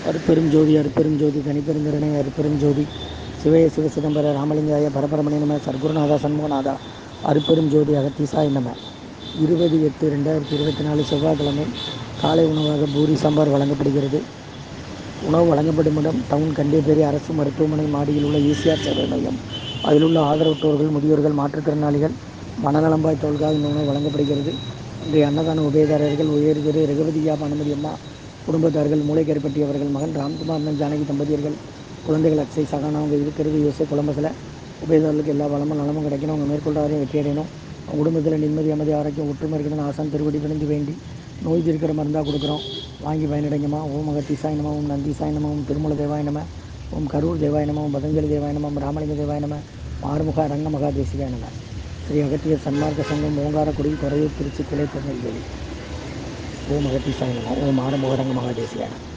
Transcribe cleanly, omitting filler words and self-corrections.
அருட்பெரும் ஜோதி அருட்பெரும் ஜோதி தனிப்பெருங்கருணை அருட்பெரும் ஜோதி சிவய சிவ சிதம்பர ராமலிங்காய பரபரமணி நம சர்க்குருநாதா சண்முகநாதா அருட்பெரும் ஜோதி அகத்தீசாய் நம. 20/8/2024 செவ்வாய்க்கிழமை காலை உணவாக பூரி சாம்பார் வழங்கப்படுகிறது. உணவு வழங்கப்படும் இடம் டவுன் கண்டேப்பேரி அரசு மருத்துவமனை மாடியில் உள்ள ஈசிஆர் சேவை மையம். அதில் உள்ள ஆதரவற்றோர்கள், முதியோர்கள், மாற்றுத்திறனாளிகள், மனநலம் பாதித்தவர்களுக்காக இந்த உணவு வழங்கப்படுகிறது. இன்றைய அன்னதான உபயதாரர்கள் உயர்திரு ரகுபதியா அனுமதி அம்மா குடும்பத்தார்கள், மூளைக்கருப்பட்டி அவர்கள் மகன் ராம்குமார் ஜானகி தம்பதியர்கள், குழந்தைகள் அக்ஷய் சகானா அவங்க இருக்கிறது யோசை குழம்புல. உபயதாரர்களுக்கு எல்லா வளமும் நலமும் கிடைக்கணும். அவங்க மேற்கொண்டாரையும் வெற்றி அடையணும். அவங்க குடும்பத்தில் நிம்மதி, அமைதி, ஆரோக்கியம், ஒற்றுமை இருக்கணும். ஆசான் திருவடி பிணைந்து வேண்டி நோய் தீர்க்கிற மருந்தாக கொடுக்குறோம். வாங்கி பயனடைங்கம்மா. ஓம் அகத்தீசாய நம, ஓம் நந்தீசாய நம, ஓம் திருமூல தேவாய நம, ஓம் கரூர் தேவாய நம, ஓம் பதஞ்சலி தேவாய நம, ஓம் ராமலிங்க தேவாய நம, ஆறுமுக அரங்க மகா தேசிகாய நம. ஸ்ரீ அகத்தியர் சன்மார்க்க சங்கம் ஓங்காரக்குடி, கொரையூர், திருச்சி, கிளை, திருநெல்வேலி. ஓம் அகத்தீசாய நம, ஓம் ஆறுமுக அரங்க மகா தேசிகாய நம.